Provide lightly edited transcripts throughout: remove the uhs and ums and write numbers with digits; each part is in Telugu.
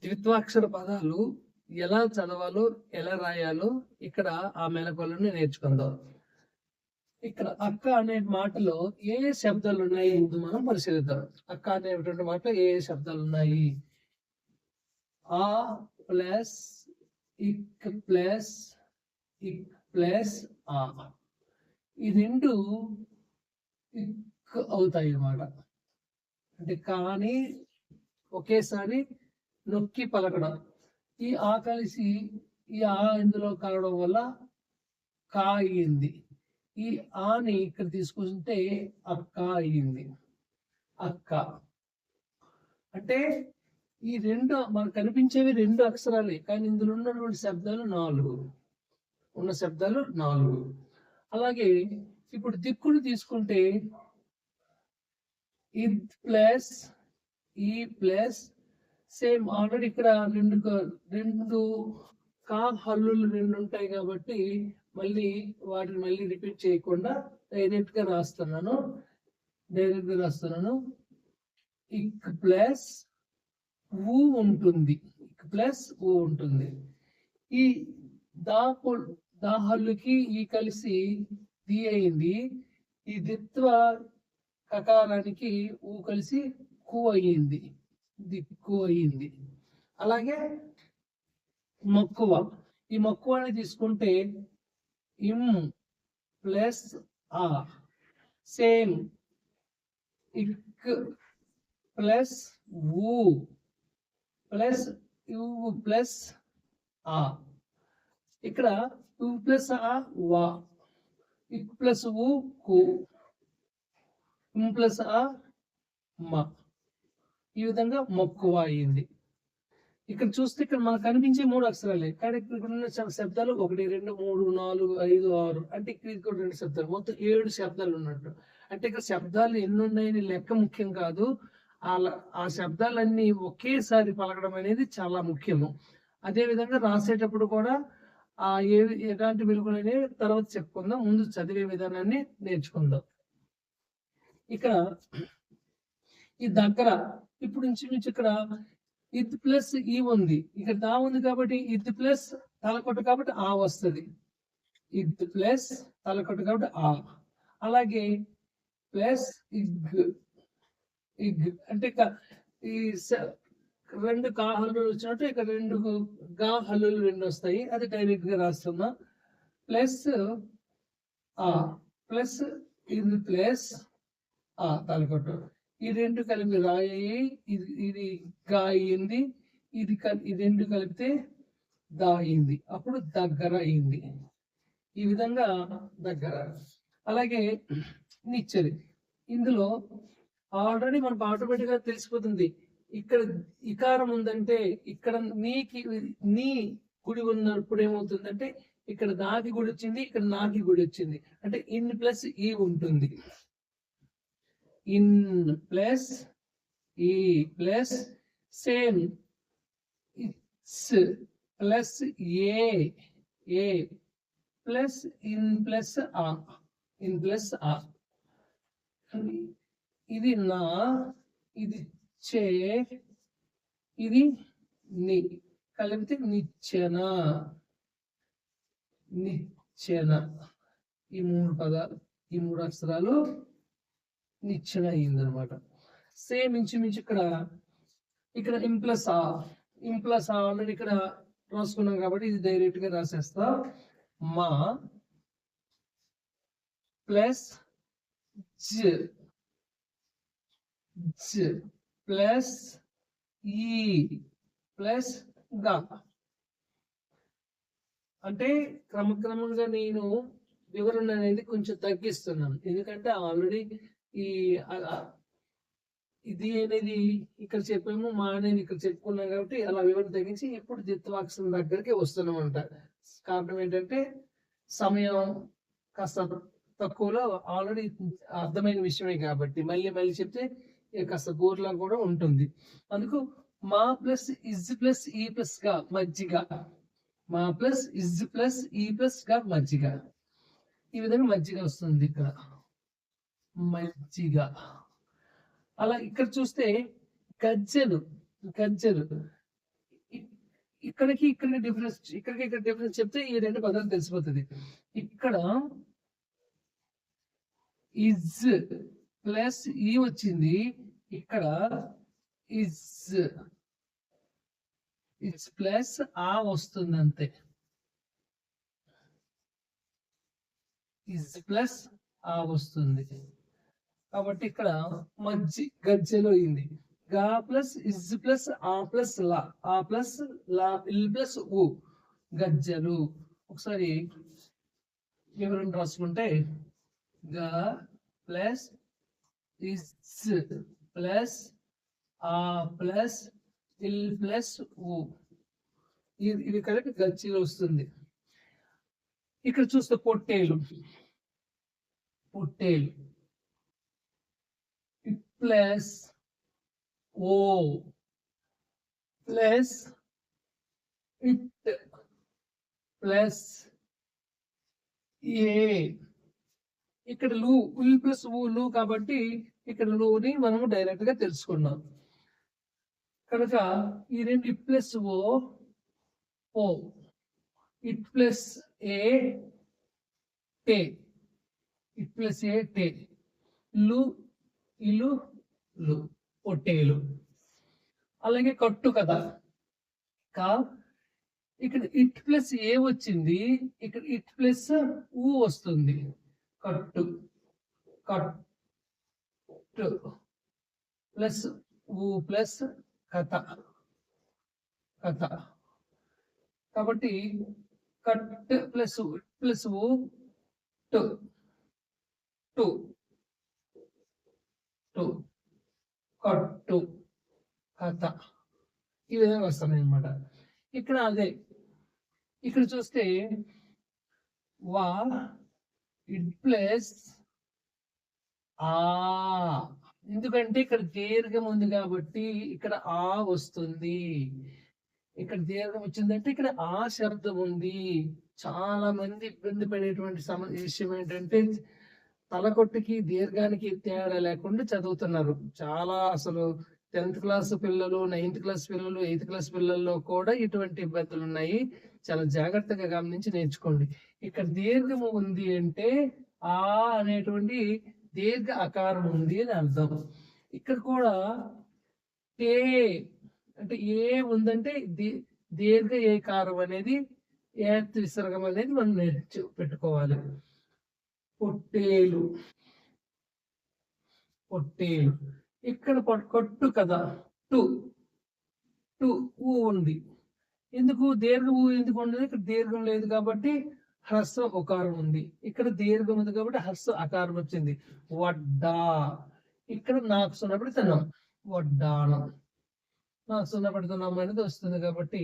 ద్విత్వాక్షర పదాలు ఎలా చదవాలో, ఎలా రాయాలో ఇక్కడ ఆ మెలకువలను నేర్చుకుందాం. ఇక్కడ అక్క అనే మాటలో ఏ శబ్దాలు ఉన్నాయి ముందు మనం పరిశీలిద్దాం. అక్క అనేటువంటి మాటలో ఏ శబ్దాలు ఉన్నాయి? ఆ ప్లస్ ఇక్ ప్లస్ ఇక్ ప్లస్ ఆ. ఈ రెండు ఇక్ అవుతాయి అన్నమాట. అంటే కానీ ఒకేసారి నొక్కి పలకడం. ఈ ఆ కలిసి ఈ ఆ ఇందులో కలవడం వల్ల కా అయ్యింది. ఈ ఆని ఇక్కడ తీసుకుంటే అక్క అయ్యింది. అక్క అంటే ఈ రెండు మనకు కనిపించేవి రెండు అక్షరాలే, కానీ ఇందులో ఉన్నటువంటి శబ్దాలు 4. ఉన్న శబ్దాలు 4. అలాగే ఇప్పుడు దిక్కును తీసుకుంటే ఇద్ ప్లస్ ఈ ప్లస్ సేమ్ ఆల్రెడీ ఇక్కడ రెండు కా హల్లులు రెండు ఉంటాయి కాబట్టి మళ్ళీ వాటిని మళ్ళీ రిపీట్ చేయకుండా డైరెక్ట్ గా రాస్తున్నాను. ఇక్ ప్లస్ ఊ ఉంటుంది. ఇక్ ప్లస్ ఊ ఉంటుంది. ఈ దా హల్లుకి ఈ కలిసి ది అయింది. ఈ దిత్వ కకారానికి ఊ కలిసి కు అయ్యింది. దిక్కు అయ్యింది. అలాగే మక్కువ. ఈ మక్కువని తీసుకుంటే ఇమ్ ప్లస్ ఆ సేమ్ ఇక్ ప్లస్ ఊ ప్లస్ యు ప్లస్ ఆ. ఇక్కడ యు ప్లస్ ఆ వా, ఇక్ ప్లస్ ఊ కు, ఇమ్ ప్లస్ ఆ మా. ఈ విధంగా మక్కువ అయ్యింది. ఇక్కడ చూస్తే ఇక్కడ మనకు కనిపించే 3 అక్షరాలే, కానీ ఇక్కడ ఉన్న శబ్దాలు 1 2 3 4 5 6 అంటే ఇక్కడ 2 శబ్దాలు, మొత్తం 7 శబ్దాలు ఉన్నట్టు. అంటే ఇక్కడ శబ్దాలు ఎన్ని ఉన్నాయని లెక్క ముఖ్యం కాదు, ఆ శబ్దాలన్నీ ఒకేసారి పలకడం అనేది చాలా ముఖ్యము. అదే విధంగా రాసేటప్పుడు కూడా ఆ ఎలాంటి వెలుగులు అనేవి తర్వాత చెప్పుకుందాం, ముందు చదివే విధానాన్ని నేర్చుకుందాం. ఇక్కడ ఈ దగ్గర ఇప్పుడు నుంచి ఇక్కడ ఇద్ ప్లస్ ఈ ఉంది, ఇక్కడ దా ఉంది కాబట్టి ఇద్ ప్లస్ తలకొట్టు కాబట్టి ఆ వస్తుంది. ఇద్ ప్లస్ తలకొట్టు కాబట్టి ఆ. అలాగే ప్లస్ ఇగ్, ఇగ్ అంటే ఈ 2 కా హల్లులు వచ్చినట్టు ఇక్కడ 2 గా హల్లులు 2 వస్తాయి. అది డైరెక్ట్ గా రాస్తున్నా. ప్లస్ ఆ ప్లస్ ఇద్ ప్లస్ ఆ తలకొట్టు, ఈ 2 కలిపి రాయి, ఇది గా అయింది. ఈ 2 కలిపితే దా అయింది. అప్పుడు దగ్గర అయింది. ఈ విధంగా దగ్గర. అలాగే నిచ్చరి. ఇందులో ఆల్రెడీ మనకు ఆటోమేటిక్ గా తెలిసిపోతుంది. ఇక్కడ ఇకారం ఉందంటే ఇక్కడ నీ గుడి ఉన్నప్పుడు ఏమవుతుందంటే ఇక్కడ దాకి గుడి వచ్చింది, ఇక్కడ నాకి గుడి వచ్చింది. అంటే ఇన్ ప్లస్ ఈ ఉంటుంది. ఇన్ ప్లస్ ఈ plus same it's plus A plus in plus ఆ, ఇన్ ప్లస్ ఆ. ఇది నా, ఇది చే, ఇది ని కలిపితే నిచ్చెన. నిచ్చెన. ఈ 3 పదాలు, ఈ 3 అక్షరాలు నిచ్చెన అయింది అనమాట. సేమ్ ఇంచుమించు ఇక్కడ ఇంప్లస్ ఆ ఆల్రెడీ ఇక్కడ రాసుకున్నాం కాబట్టి ఇది డైరెక్ట్ గా రాసేస్తా. మా ప్లస్ జ ప్లస్ ఈ ప్లస్ గా. అంటే క్రమక్రమంగా నేను వివరణ అనేది కొంచెం తగ్గిస్తున్నాను, ఎందుకంటే ఆల్రెడీ ఇది అనేది ఇక్కడ చెప్పాము, మా అనేది ఇక్కడ చెప్పుకున్నాం కాబట్టి అలా వివరణ తగ్గించి ఇప్పుడు ద్విత్వాక్షరం దగ్గరికి వస్తున్నామంట. కారణం ఏంటంటే సమయం కాస్త తక్కువలో ఆల్రెడీ అర్థమైన విషయమే కాబట్టి మళ్ళీ చెప్తే కాస్త బోర్లా కూడా ఉంటుంది. అందుకు మా ప్లస్ ఇజ్ ప్లస్ ఈ ప్లస్ గా మజ్జిగ, మా ప్లస్ ఇజ్ ప్లస్ ఈ ప్లస్ గా మజ్జిగ. ఈ విధంగా మజ్జిగ వస్తుంది ఇక్కడ, మజ్జిగ. అలా ఇక్కడ చూస్తే గజ్జలు, ఇక్కడికి డిఫరెన్స్, ఇక్కడ డిఫరెన్స్ చెప్తే ఈ రెండు పదాలు తెలిసిపోతుంది. ఇక్కడ ఇజ్ ప్లస్ ఈ వచ్చింది, ఇక్కడ ఇజ్ ప్లస్ ఆ వస్తుంది అంతే. ఇజ్ ప్లస్ ఆ వస్తుంది కాబట్టి ఇక్కడ గజ్జెలో అయింది. గా ప్లస్ ఇజ్ ప్లస్ ఆ ప్లస్ లా, ఆ ప్లస్ లా, ఇల్ ప్లస్ ఊ, గజ్జలు. ఒకసారి వివరణ రాసుకుంటే గా ప్లస్ ఇజ్ ప్లస్ ఆ ప్లస్ ఇల్ ప్లస్ ఊ, ఇది కలిపి గజ్జలు వస్తుంది. ఇక్కడ చూస్తే పొట్టేలు ప్లస్ ఓ ప్లస్ ఇట్ ప్లస్ ఏ. ఇక్కడ లు, ఉల్ ప్లస్ ఊలు కాబట్టి ఇక్కడ లూని మనము డైరెక్ట్ గా తెలుసుకున్నాం కనుక ఈ రెండు ఇట్ ప్లస్ ఓ, ఇట్ ప్లస్ ఏ టే, ఇట్ ప్లస్ ఏ టే, లు ఇలు లు, పొట్టేలు. అలాగే కట్టు కదా, ఇక్కడ ఇట్ ప్లస్ ఏ వచ్చింది, ఇక్కడ ఇట్ ప్లస్ ఊ వస్తుంది. కట్టు ప్లస్ ఊ ప్లస్ కథ కాబట్టి కట్ ప్లస్ ఊ టు కట్టు కథ, ఈ విధంగా వస్తున్నాయి అన్నమాట. ఇక్కడ అదే ఇక్కడ చూస్తే వా ఇట్ ప్లస్ ఆ, ఎందుకంటే ఇక్కడ దీర్ఘం ఉంది కాబట్టి ఇక్కడ ఆ వస్తుంది. ఇక్కడ దీర్ఘం వచ్చిందంటే ఇక్కడ ఆ శబ్దం ఉంది. చాలా మంది ఇబ్బంది పడేటువంటి విషయం ఏంటంటే తలకొట్టుకి దీర్ఘానికి తేడా లేకుండా చదువుతున్నారు. చాలా అసలు 10th క్లాస్ పిల్లలు, 9th క్లాస్ పిల్లలు, 8th క్లాస్ పిల్లల్లో కూడా ఇటువంటి ఇబ్బందులు ఉన్నాయి. చాలా జాగ్రత్తగా గమనించి నేర్చుకోండి. ఇక్కడ దీర్ఘము ఉంది అంటే ఆ అనేటువంటి దీర్ఘ ఆకారం ఉంది అని అర్థం. ఇక్కడ కూడా ఏ అంటే ఏ ఉందంటే దీర్ఘ ఏకారం అనేది ఏత్ విసర్గం అనేది మనం పెట్టుకోవాలి. పొట్టేలు ఇక్కడ కొట్టు కదా, టు ఊ ఉంది. ఎందుకు దీర్ఘ ఊ ఎందుకు ఉండదు? ఇక్కడ దీర్ఘం లేదు కాబట్టి హ్రస్వ ఉకారం ఉంది. ఇక్కడ దీర్ఘం ఉంది కాబట్టి హ్రస్వ అకారం వచ్చింది. వడ్డా, ఇక్కడ నాకు సున్నపెడుతున్నాం, వడ్డానం. నాకు సున్నపెడుతున్నాం అనేది వస్తుంది కాబట్టి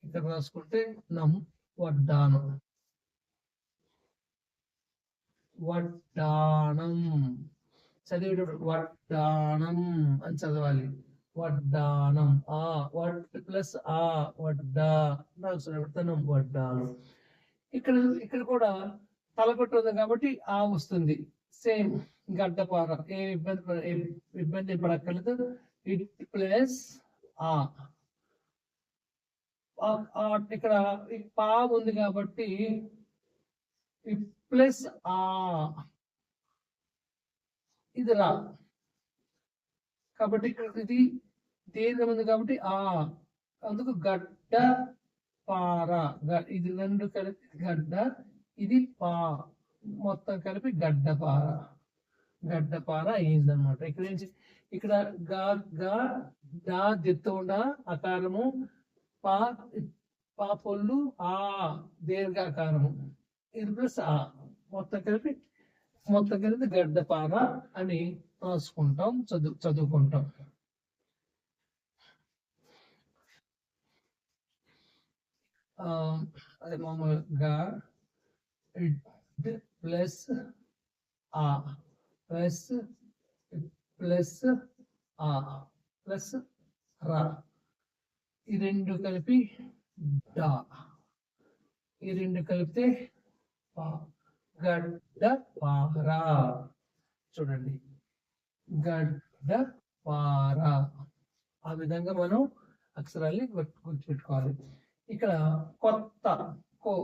ఇక్కడ రాసుకుంటే నమ్ వడ్డానం. వడ్డానం చదివేటప్పుడు వడ్డానం అని చదవాలి. వడ్డానం, ఆ వడ్ ప్లస్ ఆ వడ్డా, నాకు సున్నపెడుతున్నాం వడ్డానం. ఇక్కడ కూడా తలకొట్టు ఉంది కాబట్టి ఆ వస్తుంది. సేమ్ గడ్డపార, ఏ ఇబ్బంది పడక్కర్లేదు. ఇట్ ప్లస్ ఆ, ఇక్కడ పా ఉంది కాబట్టి ప్లస్ ఆ, ఇది రా కాబట్టి ఇక్కడ ఇది దీర్ఘం ఉంది కాబట్టి ఆ, అందుకు గడ్డ పార, ఇది రెండు కలిపి గడ్డ, ఇది పా, మొత్తం కలిపి గడ్డపార అయిందనమాట. ఇక్కడ గా దిత్తోడా అకారము, పా పొల్లు ఆ దీర్ఘాకారము, ఇది ప్లస్ ఆ, మొత్తం కలిపి గడ్డపార అని రాసుకుంటాం, చదువుకుంటాం. అదే మామూలుగా ప్లస్ ఆ ప్లస్ ఆ ప్లస్ రా, ఈ రెండు కలిపి డా, ఈ రెండు కలిపితే గడ్డ పార. చూడండి, గడ్డ పార. ఆ విధంగా మనం అక్షరాల్ని గుర్తుపెట్టుకోవాలి. ఇక్కడ కొత్త కో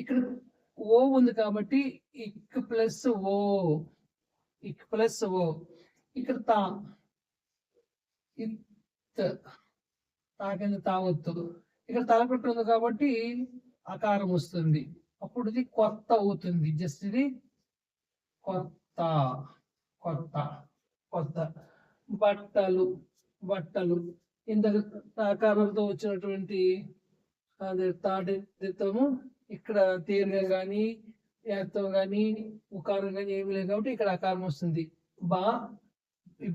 ఇక్కడ ఓ ఉంది కాబట్టి ఇక్ ప్లస్ ఓ, ఇక్ ప్లస్ ఓ. ఇక్కడ తా తాకింది తావొత్తు. ఇక్కడ తలపెట్టు ఉంది కాబట్టి అకారం వస్తుంది. అప్పుడు ఇది కొత్త అవుతుంది. జస్ట్ ఇది కొత్త కొత్త కొత్త. బట్టలు బట్టలు ఇంతకు ఆకారంతో వచ్చినటువంటి అదే తాడితము ఇక్కడ తీరుగా కానీ ఏత్తం కానీ ఉకారం కానీ ఏమి లేదు కాబట్టి ఇక్కడ ఆకారం వస్తుంది. బా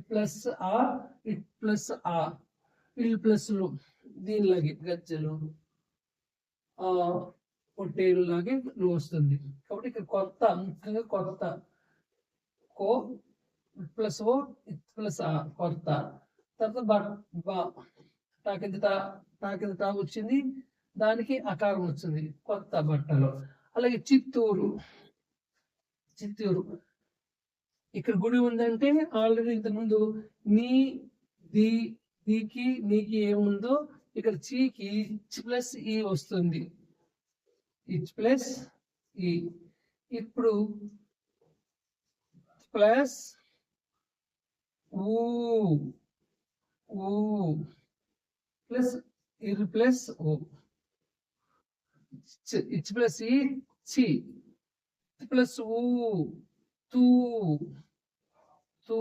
ప్లస్ ఆ ఇట్ ప్లస్ ఆ ఇల్ ప్లస్లు దీనిలాగే గజ్జలు పొట్టేలు లాగే నువ్వు వస్తుంది. కాబట్టి ఇక్కడ కొత్త ముఖ్యంగా కొత్త కో ప్లస్ ఓ ఇట్ ప్లస్ ఆ కొత్త. తర్వాత బా తాకింది తా వచ్చింది, దానికి అకారం వచ్చింది కొత్త బట్టలు. అలాగే చిత్తూరు చిత్తూరు ఇక్కడ గుడి ఉందంటే ఆల్రెడీ ఇంతకుముందు నీ దీకి నీకి ఏముందో ఇక్కడ చీకి ఇచ్ ప్లస్ ఈ వస్తుంది. ఇచ్ ప్లస్ ఈ. ఇప్పుడు ప్లస్ ఊ ఊ ప్లస్ ఇర్ ప్లస్ ఓ. ఇచ్ ప్లస్ ఈ చి ప్లస్ ఊ తూ తూ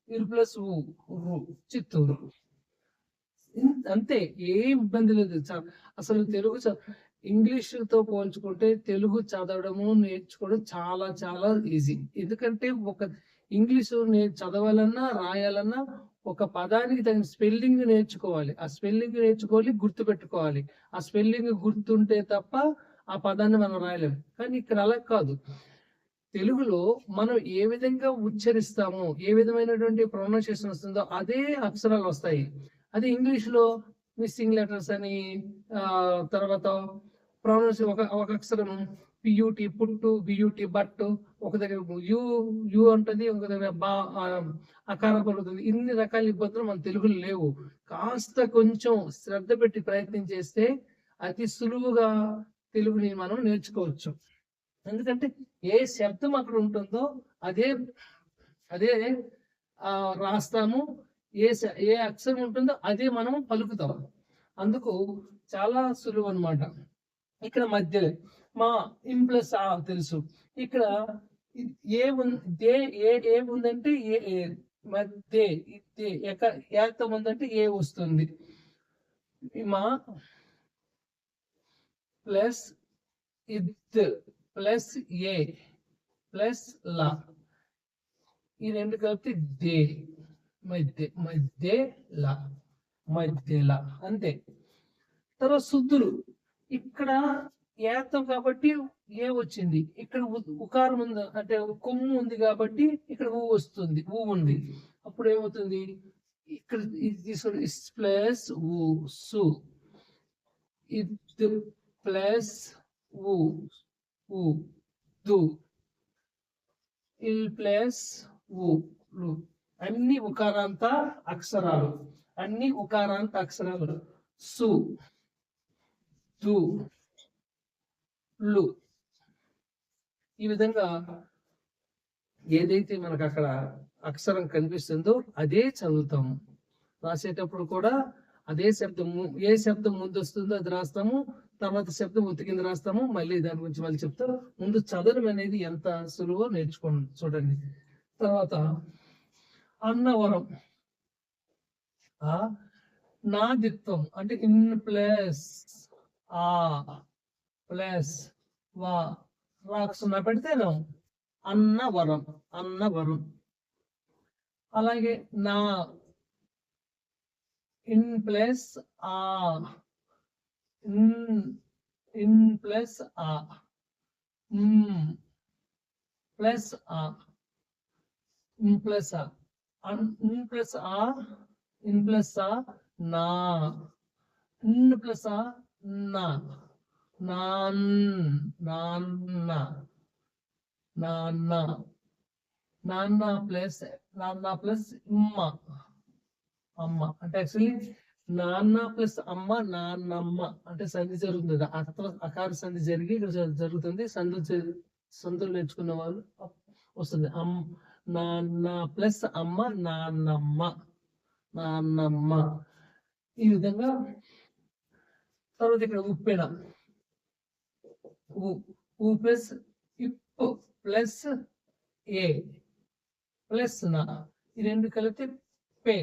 ఇర్ ప్లస్ ఊ చిత్తూరు. అంతే, ఏం ఇబ్బంది లేదు. అసలు తెలుగు ఇంగ్లీష్తో పోల్చుకుంటే తెలుగు చదవడము నేర్చుకోవడం చాలా చాలా ఈజీ. ఎందుకంటే ఒక ఇంగ్లీషు చదవాలన్నా రాయాలన్నా ఒక పదానికి తగిన స్పెల్లింగ్ నేర్చుకోవాలి. ఆ స్పెల్లింగ్ నేర్చుకోవాలి, గుర్తుపెట్టుకోవాలి. ఆ స్పెల్లింగ్ గుర్తుంటే తప్ప ఆ పదాన్ని మనం రాయలేము. కానీ ఇక్కడ అలా కాదు. తెలుగులో మనం ఏ విధంగా ఉచ్చరిస్తామో, ఏ విధమైనటువంటి ప్రొనౌన్సియేషన్ వస్తుందో అదే అక్షరాలు వస్తాయి. అదే ఇంగ్లీష్ లో మిస్సింగ్ లెటర్స్ అని తర్వాత ప్రొనౌన్స్ ఒక అక్షరం పియూటి పుట్టు, బియూటి బట్టు, ఒక దగ్గర యు ఉంటుంది, ఒక దగ్గర బా అకారం పలుకుతుంది. ఇన్ని రకాల ఇబ్బందులు మన తెలుగులో లేవు. కాస్త కొంచెం శ్రద్ధ పెట్టి ప్రయత్నం చేస్తే అతి సులువుగా తెలుగుని మనం నేర్చుకోవచ్చు. ఎందుకంటే ఏ శబ్దం అక్కడ ఉంటుందో అదే అదే రాస్తాము, ఏ అక్షరం ఉంటుందో అదే మనం పలుకుతాం. అందుకు చాలా సులువు అనమాట. ఇక్కడ మధ్యలో మా ఇన్ ప్లస్ ఆ తెలుసు. ఇక్కడ ఏముందంటే ఏ మధ్య ఏతం ఉందంటే ఏ వస్తుంది. మా ప్లస్ ఇద్ ప్లస్ ఏ ప్లస్ లా, ఈ రెండు కలిపి దే మధ్యలా మధ్యలా అంతే. తర్వాత శుద్ధులు ఇక్కడ ఏతం కాబట్టి ఏ వచ్చింది, ఇక్కడ ఉకారం ఉంది అంటే కొమ్ము ఉంది కాబట్టి ఇక్కడ ఊ వస్తుంది, ఊ ఉంది. అప్పుడు ఏమవుతుంది, ఇక్కడ ప్లస్ ఊ సు, ఇది ప్లస్ ఊ ఊ దు, ఇల్ ప్లస్ ఊ లు. అన్ని ఉకారాంత అక్షరాలు, అన్ని ఉకారాంత అక్షరాలు. సు దు లు. ఈ విధంగా ఏదైతే మనకు అక్కడ అక్షరం కనిపిస్తుందో అదే చదువుతాము. రాసేటప్పుడు కూడా అదే శబ్దము, ఏ శబ్దం ముందు వస్తుందో అది రాస్తాము, తర్వాత శబ్దం ఉత్తి కింద రాస్తాము, మళ్ళీ దాని గురించి మళ్ళీ చెప్తారు. ముందు చదవడం అనేది ఎంత సులువో నేర్చుకోండి, చూడండి. తర్వాత అన్నవరం నాదిత్వం అంటే ఇన్ ప్లస్ ఆ ప్లస్ వా రాక్షణ పెడితేను అన్నవరం అన్నవరం. అలాగే నా ఇన్ ప్లస్ ఆ ఇన్ ప్లస్ ఆ ప్లస్ ఆ ఇన్ ప్లస్ ఆ ఇన్ ప్లస్ ఆ ఇన్ ప్లస్ ఆ నా ఇన్ ప్లస్ ఆ నా నాన్న నాన్న నాన్న ప్లస్ ఇమ్మ అమ్మ. అంటే యాక్చువల్లీ నాన్న ప్లస్ అమ్మ నాన్నమ్మ అంటే సంధి జరుగుతుంది. అకార సంధి జరిగి ఇక్కడ జరుగుతుంది. సందులు నేర్చుకున్న వాళ్ళు వస్తుంది. నాన్న ప్లస్ అమ్మ నాన్నమ్మ నాన్నమ్మ. ఈ విధంగా తర్వాత ఇక్కడ ఉప్పెన ఉ ప్లస్ ఇప్పు ప్లస్ ఏ ప్లస్ నా ఈ రెండు కలిపితే పే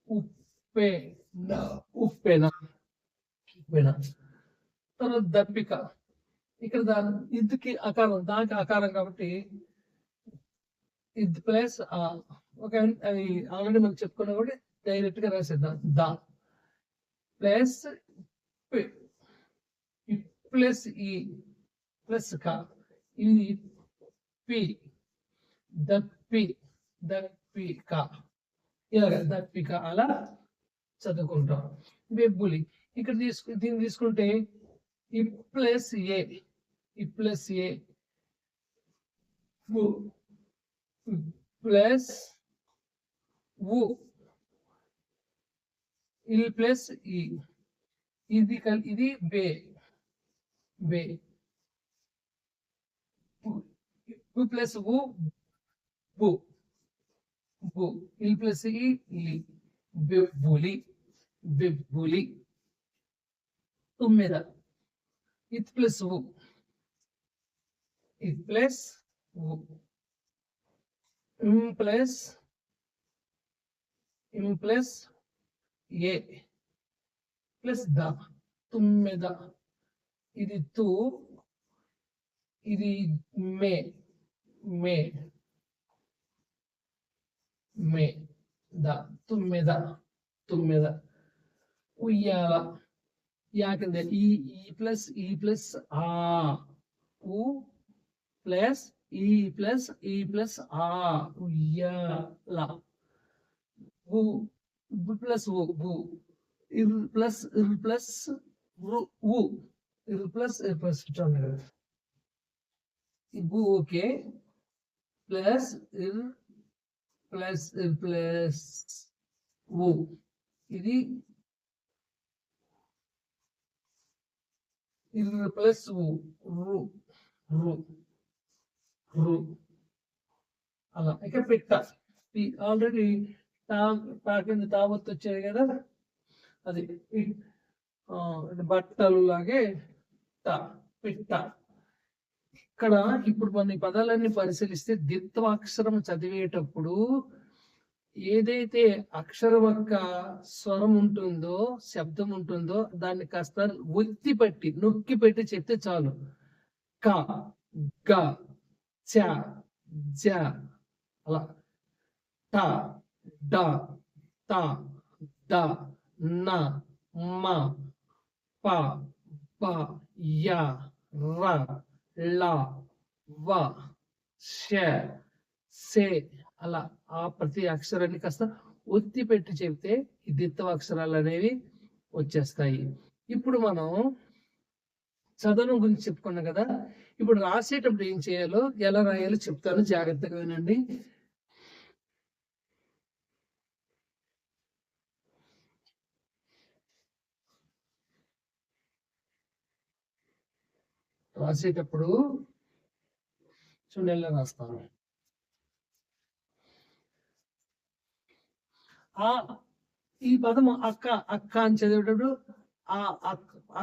ఉప్పెన ఉప్పెన ఉప్పెన. తర్వాత దప్పిక ఇక్కడ ఇద్దుకి అకారం దానికి అకారం కాబట్టి ఇది ప్లస్ ఒక అది ఆల్రెడీ మనం చెప్పుకున్నా కూడా డైరెక్ట్ గా రాసేద్దాం. దా ప్లస్ ప్లస్ ఈ ప్లస్ క ఇది పి దప్పి దప్పిక ఇలాగ దప్పిక అలా చదువుకుంటాం. వెబ్బులి ఇక్కడ దీన్ని తీసుకుంటే ఈ ప్లస్ ఏ ఈ ప్లస్ ఏ ప్లస్ వు ఇల్ ప్లస్ ఈ ఇది బే బే ప్లస్ వు బు బు ఇల్ ప్లస్ ఈ బెబ్బులి బెబ్బులి. తుమ్మెద ఇది ప్లస్ వు ఇది ప్లస్ వు ప్లస్ ఏ ప్లస్ ద తుమ్మెద ఇది తు ఇది మే మే మే ద తుమ్మెద తుమ్మెద. ఉయ్యాల యా కింద ఈ ప్లస్ ఆ ఉ ప్లస్ ఈ ప్లస్ ఆ ఉయ్యాల. వు ప్లస్ వు ఇర్ ప్లస్ వు ఇర్ ప్లస్ వు ఓకే ప్లస్ ఇర్ ప్లస్ వు ఇది ఇర్ ప్లస్ వు రు రు రు అలా. ఇక పెట్ట ఆల్రెడీ కింద తావత్తు వచ్చాయి కదా అది బట్టలు లాగే పెట్ట. ఇక్కడ ఇప్పుడు మన పదాలన్నీ పరిశీలిస్తే ద్విత్వాక్షరం చదివేటప్పుడు ఏదైతే అక్షరం యొక్క స్వరం ఉంటుందో శబ్దం ఉంటుందో దాన్ని కాస్త ఒత్తి పెట్టి నొక్కి పెట్టి చెప్తే చాలు. క గ చ జ అలా ట డ త ద న మ ప ప య ర ల వ ష సే అలా ఆ ప్రతి అక్షరాన్ని కాస్త ఒత్తి పెట్టి చెప్తే ఈ ద్విత్వ అక్షరాలు అనేవి వచ్చేస్తాయి. ఇప్పుడు మనం చదవడం గురించి చెప్పుకున్నాం కదా. ఇప్పుడు రాసేటప్పుడు ఏం చేయాలో ఎలా రాయాలో చెప్తాను, జాగ్రత్తగా వినండి. రాసేటప్పుడు చూడెల్లా రాస్తాను. ఈ పదము అక్క అక్క అని చదివేటప్పుడు ఆ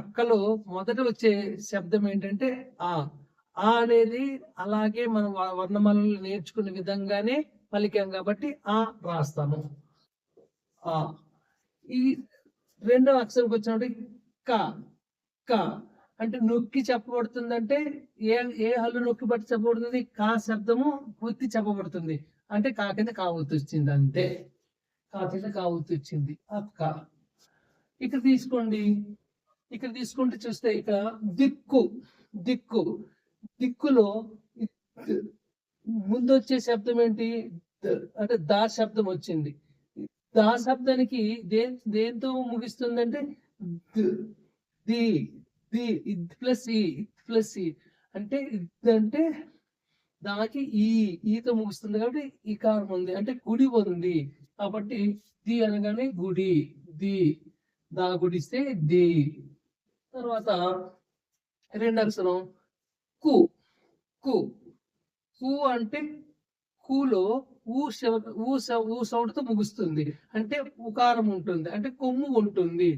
అక్కలో మొదట వచ్చే శబ్దం ఏంటంటే ఆ అనేది అలాగే మనం వర్ణమాలను నేర్చుకునే విధంగానే పలికాం కాబట్టి ఆ రాస్తాము. ఆ ఈ రెండవ అక్షరంకి వచ్చినప్పుడు క క అంటే నొక్కి చెప్పబడుతుంది. అంటే ఏ హల్లు నొక్కి బట్టి చెప్పబడుతుంది? కా శబ్దము పూర్తి చెప్పబడుతుంది. అంటే కా కింద కావత్తు వచ్చింది, అంతే. కా కింద కావత్తు వచ్చింది అక్క. ఇక్కడ తీసుకోండి, ఇక్కడ తీసుకుంటే చూస్తే ఇక్కడ దిక్కు దిక్కు దిక్కులో ముందు వచ్చే శబ్దం ఏంటి అంటే దా శబ్దం వచ్చింది. దా శబ్దానికి దేంతో ముగిస్తుందంటే ది ది ప్లస్ ఈ అంటే అంటే దానికి ఈతో ముగుస్తుంది కాబట్టి ఈ కారం ఉంది అంటే గుడి ఉంది కాబట్టి ది అనగానే గుడి ది, దా గుడిస్తే ది. తర్వాత రెండు అక్షరం కు. కు కు అంటే కూలో ఊ సౌండ్ తో ముగుస్తుంది, అంటే ఉకారం ఉంటుంది, అంటే కొమ్ము ఉంటుంది.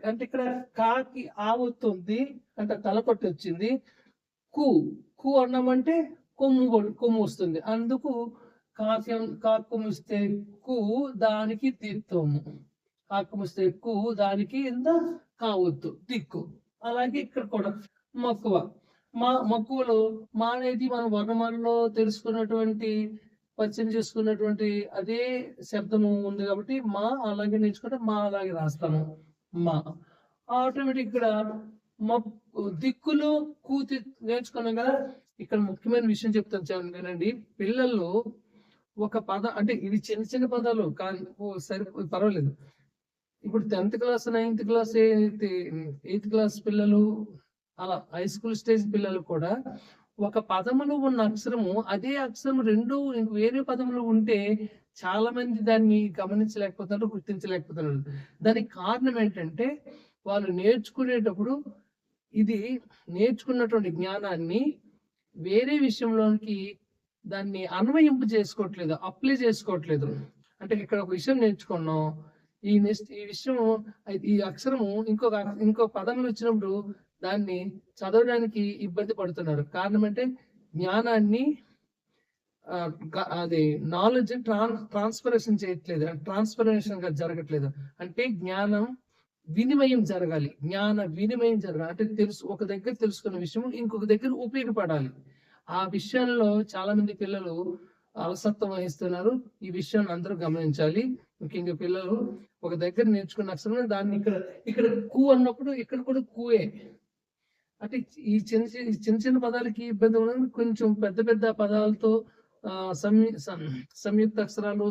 అంటే ఇక్కడ కాకి ఆవుతుంది అంటే తలకొట్టి వచ్చింది. కు కు అన్నామంటే కొమ్ము వస్తుంది. అందుకు కాకుమిస్తే కు దానికి దిత్వము, కాకుమిస్తే కు దానికి ఎంత కావద్దు దిక్కు. అలాగే ఇక్కడ కూడా మక్కువ. మక్కువలో మా అనేది మనం వర్ణమాలలో తెలుసుకున్నటువంటి పరిచయం చేసుకున్నటువంటి అదే శబ్దము ఉంది కాబట్టి మా అలాగే నేర్చుకుంటే మా అలాగే రాస్తాము. మా ఆటోమేటిక్ ఇక్కడ దిక్కులు కూతి నేర్చుకున్నాం కదా. ఇక్కడ ముఖ్యమైన విషయం చెప్తాను వినండి. పిల్లల్లో ఒక అంటే ఇది చిన్న చిన్న పదాలు కానీ సరే పర్వాలేదు. ఇప్పుడు 10th class 9th class 8th class పిల్లలు అలా హై స్కూల్ స్టేజ్ పిల్లలు కూడా ఒక పదములో ఉన్న అక్షరము అదే అక్షరం రెండు వేరే పదములు ఉంటే చాలా మంది దాన్ని గమనించలేకపోతున్నారు, గుర్తించలేకపోతున్నారు. దానికి కారణం ఏంటంటే వాళ్ళు నేర్చుకునేటప్పుడు ఇది నేర్చుకున్నటువంటి జ్ఞానాన్ని వేరే విషయంలోనికి దాన్ని అన్వయింపు చేసుకోవట్లేదు, అప్లై చేసుకోవట్లేదు. అంటే ఇక్కడ ఒక విషయం నేర్చుకున్నాం, ఈ విషయం ఈ అక్షరము ఇంకో పదంలో వచ్చినప్పుడు దాన్ని చదవడానికి ఇబ్బంది పడుతున్నారు. కారణం అంటే జ్ఞానాన్ని అది నాలెడ్జ్ ట్రాన్స్ఫరేషన్ చేయట్లేదు, ట్రాన్స్ఫర్మేషన్ గా జరగట్లేదు. అంటే జ్ఞానం వినిమయం జరగాలి, జ్ఞాన వినిమయం జరగాలి. అంటే ఒక దగ్గర తెలుసుకున్న విషయం ఇంకొక దగ్గర ఉపయోగపడాలి. ఆ విషయంలో చాలా మంది పిల్లలు అలసత్వం వహిస్తున్నారు. ఈ విషయాన్ని అందరూ గమనించాలి. ముఖ్యంగా పిల్లలు ఒక దగ్గర నేర్చుకున్న అక్షరం దాన్ని ఇక్కడ కు అన్నప్పుడు ఇక్కడ కూడా కువే. అంటే ఈ చిన్న చిన్న పదాలకి ఇబ్బంది ఉన్నది. కొంచెం పెద్ద పెద్ద పదాలతో సంయుక్త అక్షరాలు,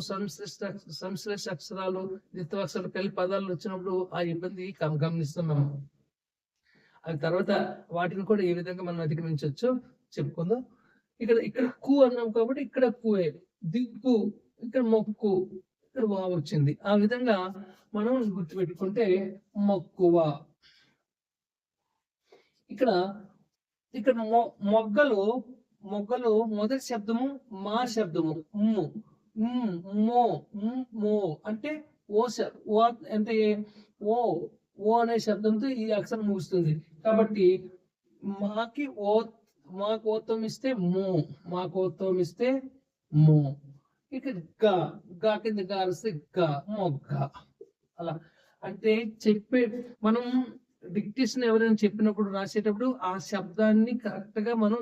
సంశ్లేష అక్షరాలు, ద్విత్వాక్షరాలు కలిపి పదాలు వచ్చినప్పుడు ఆ ఇబ్బంది గమనిస్తున్నాము. అది తర్వాత వాటిని కూడా ఏ విధంగా మనం అధిగమించవచ్చు చెప్పుకుందాం. ఇక్కడ కు అన్నాం కాబట్టి ఇక్కడ కువే. దిక్కు ఇక్కడ మొక్కు, ఇక్కడ వా వచ్చింది. ఆ విధంగా మనం గుర్తుపెట్టుకుంటే మక్కువ. ఇక్కడ మొగ్గలో మొదటి శబ్దము మా శబ్దము మో అంటే ఓ అంటే ఓ అనే శబ్దంతో ఈ అక్షరం ముగుస్తుంది. కాబట్టి మాకు ఓత్తం ఇస్తే మో. ఇక గా కింద గారిస్తే మొగ్గ. అలా అంటే మనం డిక్టేషన్ ఎవరైనా చెప్పినప్పుడు రాసేటప్పుడు ఆ శబ్దాన్ని కరెక్ట్ గా మనం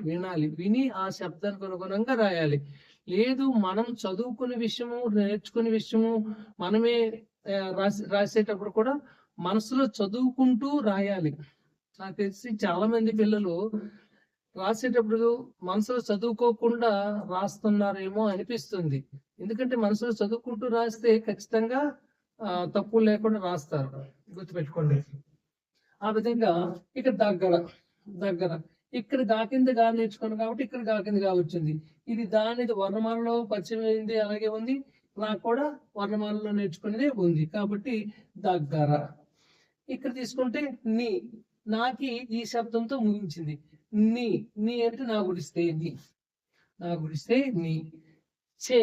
విని ఆ శబ్దానికి అనుగుణంగా రాయాలి. లేదు మనం చదువుకునే విషయము, నేర్చుకునే విషయము మనమే రాసేటప్పుడు కూడా మనసులో చదువుకుంటూ రాయాలి. నాకు తెలిసి చాలా మంది పిల్లలు రాసేటప్పుడు మనసులో చదువుకోకుండా రాస్తున్నారేమో అనిపిస్తుంది. ఎందుకంటే మనసులో చదువుకుంటూ రాస్తే ఖచ్చితంగా తప్పులు లేకుండా రాస్తారు, గుర్తుపెట్టుకోండి. ఆ విధంగా ఇక్కడ దగ్గర ఇక్కడ గా నేర్చుకున్నాం కాబట్టి ఇక్కడ గా వచ్చింది. ఇది దానిది వర్ణమాలలో పరిచయం అయింది, అలాగే ఉంది. నాకు కూడా వర్ణమాలలో నేర్చుకునేది ఉంది కాబట్టి దగ్గర. ఇక్కడ తీసుకుంటే నాకి ఈ శబ్దంతో ముగించింది. నీ అంటే నా గుడిస్తే నీ. చే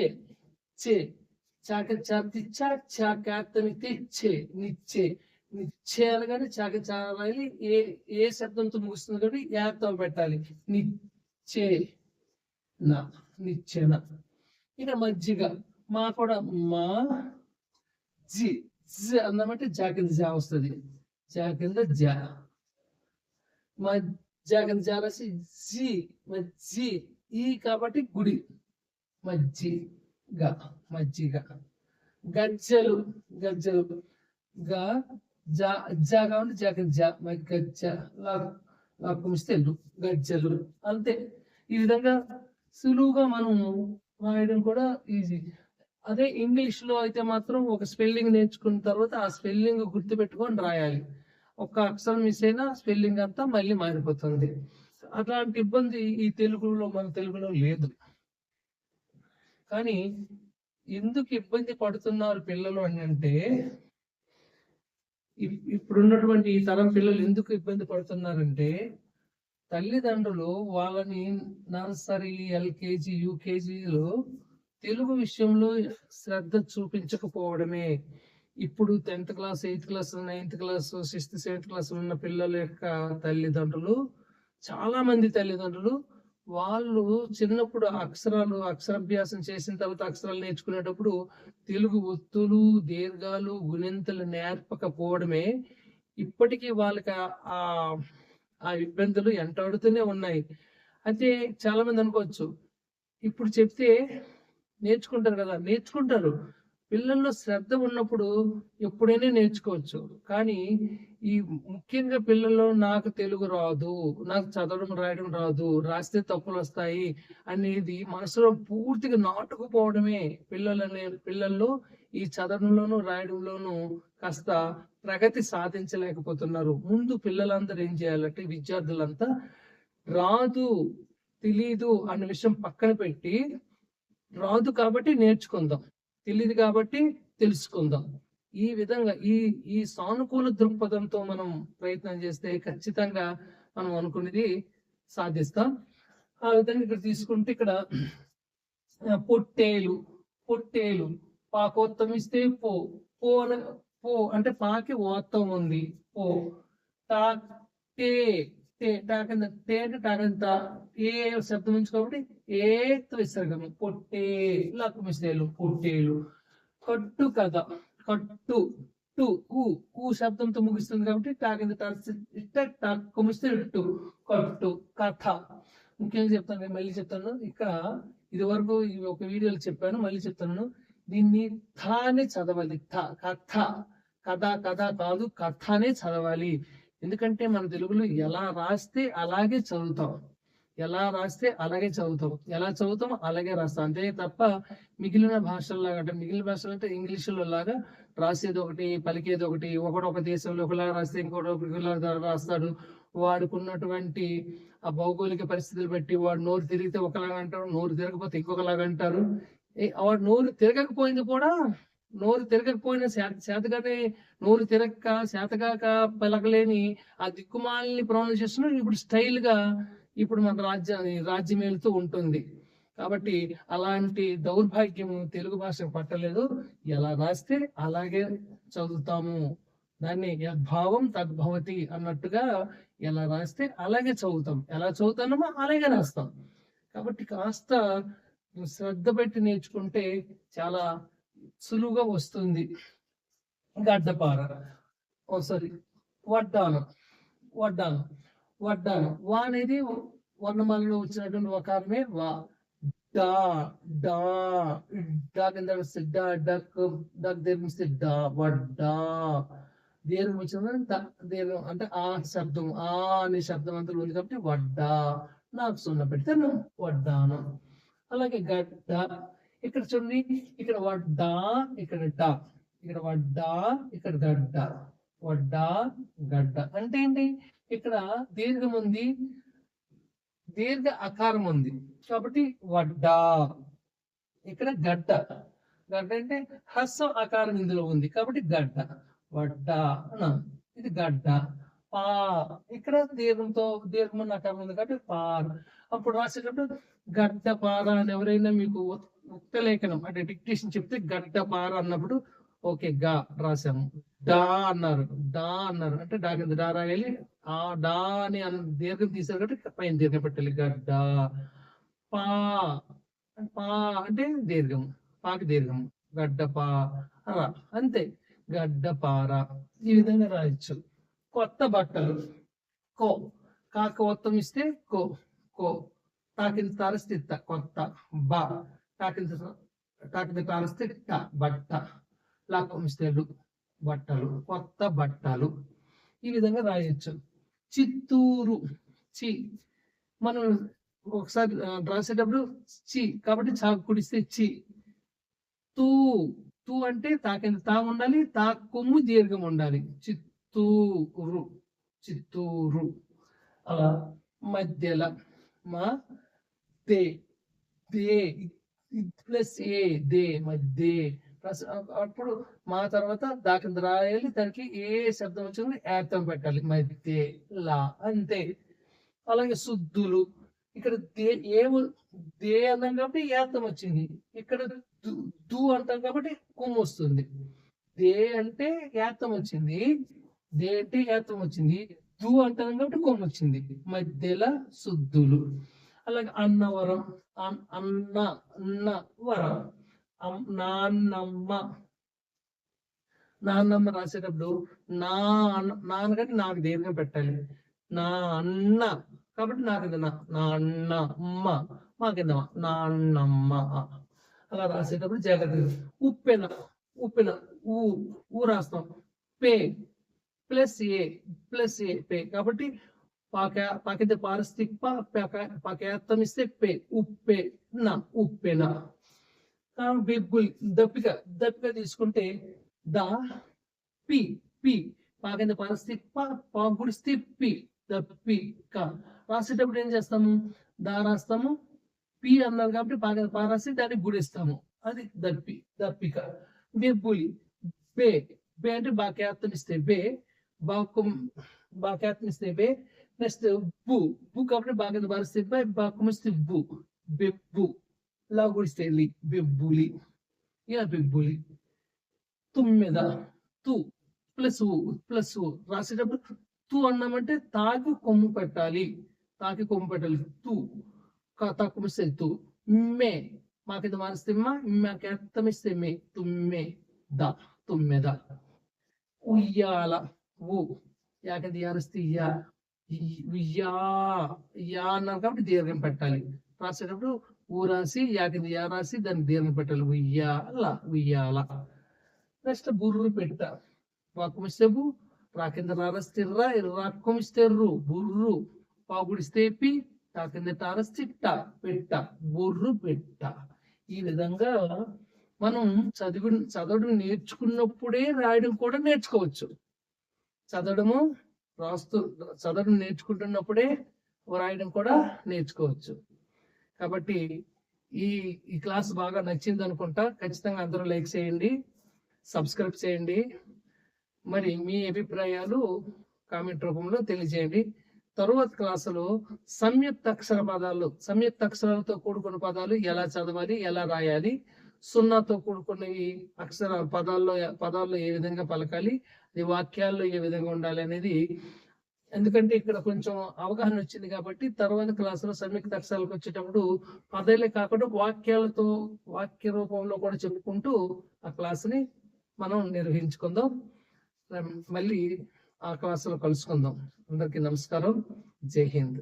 నిచ్చే అనగానే చారాలి. ఏ శబ్దంతో ముగుస్తుంది కాబట్టి యాతో పెట్టాలి. నిచ్చేన. ఇక మజ్జిగ. మా కూడా మా జి అన్నామంటే జా కింద జా వస్తుంది. జా కింద జా. జా కింద జా రాసి మజ్జి ఈ కాబట్టి గుడి. మజ్జిగ. గజ్జలు జా కాబట్టి జా కింద జా గజ్జ. లాక్కుమిస్తే గజ్జలు. అంతే. ఈ విధంగా సులువుగా మనం రాయడం కూడా ఈజీ. అదే ఇంగ్లీష్ లో అయితే మాత్రం ఒక స్పెల్లింగ్ నేర్చుకున్న తర్వాత ఆ స్పెల్లింగ్ గుర్తు పెట్టుకొని రాయాలి. ఒక అక్షరం మిస్ అయినా స్పెల్లింగ్ అంతా మళ్ళీ మారిపోతుంది. అట్లాంటి ఇబ్బంది మన తెలుగులో లేదు. కానీ ఎందుకు ఇబ్బంది పడుతున్నారు పిల్లలు అని అంటే ఇప్పుడున్నటువంటి ఈ తరం పిల్లలు ఎందుకు ఇబ్బంది పడుతున్నారంటే, తల్లిదండ్రులు వాళ్ళని నర్సరీ, ఎల్కేజీ, యూకేజీలో తెలుగు విషయంలో శ్రద్ధ చూపించకపోవడమే. ఇప్పుడు 10th class, 8th class, 9th class, 6th, 7th class ఉన్న పిల్లల యొక్క తల్లిదండ్రులు, చాలా మంది తల్లిదండ్రులు వాళ్ళు చిన్నప్పుడు అక్షరాభ్యాసం చేసిన తర్వాత అక్షరాలు నేర్చుకునేటప్పుడు తెలుగు ఒత్తులు, దీర్ఘాలు, గుణింతలు నేర్పకపోవడమే ఇప్పటికీ వాళ్ళకి ఆ ఆ ఇబ్బందులు ఎంటాడుతూనే ఉన్నాయి. అయితే చాలా మంది అనుకోవచ్చు, ఇప్పుడు చెప్తే నేర్చుకుంటారు కదా, నేర్చుకుంటారు. పిల్లల్లో శ్రద్ధ ఉన్నప్పుడు ఎప్పుడైనా నేర్చుకోవచ్చు. కానీ ఈ ముఖ్యంగా పిల్లల్లో నాకు తెలుగు రాదు, నాకు చదవడం రాయడం రాదు, రాస్తే తప్పులు వస్తాయి అనేది మనసులో పూర్తిగా నాటుకుపోవడమే పిల్లల్లో ఈ చదవడంలోనూ రాయడంలోనూ కాస్త ప్రగతి సాధించలేకపోతున్నారు. ముందు పిల్లలందరూ ఏం చేయాలంటే, విద్యార్థులంతా రాదు, తెలీదు అన్న విషయం పక్కన పెట్టి, రాదు కాబట్టి నేర్చుకుందాం, తెలియదు కాబట్టి తెలుసుకుందాం. ఈ విధంగా ఈ సానుకూల దృక్పథంతో మనం ప్రయత్నం చేస్తే ఖచ్చితంగా మనం అనుకునేది సాధిస్తాం. ఆ విధంగా ఇక్కడ తీసుకుంటే, ఇక్కడ పొట్టేలు పాకోత్తం ఇస్తే పో పో అంటే పాకి ఓత్తం ఉంది, పో. టా టే టే టాకంత టే అంటే టాకంత ఏ శబ్దం నుంచి కాబట్టి ఏత్ విసర్గము, పొట్టేలు. కట్టు కథ, కట్టు టు ఊ శబ్దంతో ముగిస్తుంది కాబట్టి టాకింత కొమిస్తే ఇట్టు, కట్టు కథ. ముఖ్యంగా చెప్తాను, మళ్ళీ చెప్తాను. ఇక్కడ ఇది వరకు ఒక వీడియోలో చెప్పాను, మళ్ళీ చెప్తాను. దీన్ని థానే చదవాలి. కథ కాదు, కథనే చదవాలి. ఎందుకంటే మన తెలుగులో ఎలా రాస్తే అలాగే చదువుతాం, ఎలా చదువుతాం అలాగే రాస్తాం. అంతే తప్ప మిగిలిన భాషల్లాగా అంటే, మిగిలిన భాషలు అంటే ఇంగ్లీషులో లాగా రాసేది ఒకటి, పలికేది ఒకటి, ఒక దేశంలో ఒకలాగా రాస్తే ఒకలా రాస్తాడు. వాడుకున్నటువంటి ఆ భౌగోళిక పరిస్థితులు బట్టి వాడు నోరు తిరిగితే ఒకలాగా అంటారు, నోరు తిరగకపోతే ఇంకొకలాగా అంటారు. వాడు నోరు తిరగకపోయిన చేతగానే నోరు తిరగక చేతగాక పలకలేని ఆ దిక్కుమాలని ప్రొనౌన్సియేషన్ ఇప్పుడు స్టైల్ గా ఇప్పుడు మన రాజ్యం వెళ్తూ ఉంటుంది. కాబట్టి అలాంటి దౌర్భాగ్యము తెలుగు భాషకు పట్టలేదు. ఎలా రాస్తే అలాగే చదువుతాము, దాన్ని యద్భావం తద్భవతి అన్నట్టుగా ఎలా రాస్తే అలాగే చదువుతాం, ఎలా చదువుతామో అలాగే రాస్తాం. కాబట్టి కాస్త శ్రద్ధ పెట్టి నేర్చుకుంటే చాలా సులువుగా వస్తుంది. గడ్డపార, వడ్డానం. వా అనేది వర్ణమాలలో వచ్చినటువంటి వకారమే వా. డా డా డా కింద డక్ దగ్గర డా, వడ్డా. దీర్ఘం వచ్చిన దీర్ఘం అంటే ఆ శబ్దం, ఆ అనే శబ్దం అంతా ఉంది కాబట్టి వడ్డా. నాకు సున్న పెడితే వడ్డానం. అలాగే గడ్డ, ఇక్కడ చూడండి, ఇక్కడ వడ్డా, ఇక్కడ డా, ఇక్కడ వడ్డా, ఇక్కడ గడ్డ. వడ్డా గడ్డ అంటే ఏంటి? ఇక్కడ దీర్ఘం ఉంది, దీర్ఘ అకారం ఉంది కాబట్టి వడ్డా. ఇక్కడ గడ్డ అంటే హస్సం అకారం ఇందులో ఉంది కాబట్టి గడ్డ, వడ్డా అన్నా. ఇది గడ్డ. పా, ఇక్కడ దీర్ఘం అకారం ఉంది కాబట్టి పార్. అప్పుడు రాసేటప్పుడు గడ్డ పార అని ఎవరైనా మీకు ఉక్త లేఖనం అంటే డిక్టేషన్ చెప్తే గడ్డ పార అన్నప్పుడు ఓకే గా రాసాము. డా అన్నారు అంటే డా కింద డా రాయాలి. ఆ డా అని దీర్ఘం తీసారు కాబట్టి పైన దీర్ఘం పెట్టాలి. గడ్డ. పా అంటే దీర్ఘం, పాకి దీర్ఘం, గడ్డ పా రా, అంతే. గడ్డ పార. ఈ విధంగా రాయొచ్చు. కొత్త బట్టలు, కో. కాక ఒత్తం ఇస్తే కో. తాకింది తారస్తే కొత్త. బా, తాకింది తారస్తే బట్ట. లాక్కొమిస్తేలు, బట్టలు, కొత్త బట్టలు. ఈ విధంగా రాయొచ్చు. చిత్తూరు, చి. మనం ఒకసారి రాసేటప్పుడు చి కాబట్టి చాకు కుడిస్తే చి. తూ అంటే తాకింది తా ఉండాలి, తా కొమ్ము దీర్ఘం ఉండాలి. చిత్తూరు. అలా మధ్యల మా దే ప్లస్ ఏ దే మధ్య అప్పుడు మా తర్వాత దా కింద రాయాలి, దానికి ఏ శబ్దం వచ్చింది యాత్తం పెట్టాలి, మధ్య లా అంతే. అలాగే శుద్ధులు, ఇక్కడ దే అన్నాం కాబట్టి యాత్తం వచ్చింది, ఇక్కడ దు అంటాం కాబట్టి కొమ్ము వస్తుంది. దే అంటే యాత్తం వచ్చింది, దే అంటే యాత్తం వచ్చింది, దు అంటాం కాబట్టి కొమ్ము వచ్చింది, మధ్యలో శుద్ధులు. అలాగే అన్నవరం, అన్నవరం, నాన్నమ్మ. నాన్నమ్మ రాసేటప్పుడు నాన్నకంటే నాకు దీర్ఘం పెట్టాలి, నా అన్న కాబట్టి నా కింద నా అన్న అమ్మ, మా కింద నాన్నమ్మ. అలా రాసేటప్పుడు జాగ్రత్తగా. ఉప్పెన, ఉప్పెన ఊ రాస్తాం, పే ప్లస్ ఏ పే కాబట్టి పాకితే పారస్తిక్ పాకేత్తం ఇస్తే పే, ఉప్పె నా ఉప్పెన. బిబ్బులి, దప్పిక తీసుకుంటే ద పి పాకితే పారస్తిక్ పాకుడిస్తే పి, దప్పిక. రాసేటప్పుడు ఏం చేస్తాము, దా రాస్తాము, పి అన్నారు కాబట్టి పారాసి దాన్ని గుడిస్తాము, అది దప్పిక. బిబ్బులి, బే అంటే బాక్యాత్తం ఇస్తే బే, బాక్యాత్తం ఇస్తే బే. నెక్స్ట్ బు కాబట్టి బాగా బారిస్తే బాకుమిస్తే బెబ్బు, లా గుడిస్తే లి, బెబ్బులి, ఇలా బెబ్బులి. తుమ్మెద, తు ప్లస్ ఊ రాసేటప్పుడు తు అన్నామంటే తాకి కొమ్ము పెట్టాలి, తు తక్కుమిస్తే తు. మే మాకిది మారిస్తే మాకు ఎత్తమిస్తే మే, తుమ్మె ద, తుమ్మెద. ఉయ్యాల, ఊ యాకిది యారిస్తే యా అన్నారు కాబట్టి దీర్ఘం పెట్టాలి, రాసేటప్పుడు ఊ రాసి యాకిది యా రాసి దాన్ని దీర్ఘం పెట్టాలి, ఉయ్యాల. నెక్స్ట్ బుర్రు పెట్ట, వాకుమిస్తే బు, రాకింద రారస్తే రా, రాక్కుమిస్తే రు, బుర్రు. పాగుడిస్తే పి, తాకింద టారస్తే పెట్ట, బుర్రు పెట్ట. ఈ విధంగా మనం చదవడం నేర్చుకున్నప్పుడే రాయడం కూడా నేర్చుకోవచ్చు. చదవడం నేర్చుకుంటున్నప్పుడే రాయడం కూడా నేర్చుకోవచ్చు. కాబట్టి ఈ క్లాస్ బాగా నచ్చింది అనుకుంటా. ఖచ్చితంగా అందరూ లైక్ చేయండి, సబ్స్క్రైబ్ చేయండి. మరి మీ అభిప్రాయాలు కామెంట్ రూపంలో తెలియజేయండి. తరువాత క్లాసులో సంయుక్త అక్షరాలతో కూడుకున్న పదాలు ఎలా చదవాలి, ఎలా రాయాలి, సున్నాతో కూడుకున్న ఈ పదాల్లో ఏ విధంగా పలకాలి, ఈ వాక్యాల్లో ఏ విధంగా ఉండాలి అనేది, ఎందుకంటే ఇక్కడ కొంచెం అవగాహన వచ్చింది కాబట్టి తర్వాత క్లాసులో సంయుక్త అక్షరాలకు వచ్చేటప్పుడు పదాలే కాకుండా వాక్య రూపంలో కూడా చెప్పుకుంటూ ఆ క్లాసుని మనం నిర్వహించుకుందాం. మళ్ళీ ఆ క్లాసులో కలుసుకుందాం. అందరికీ నమస్కారం. జై హింద్.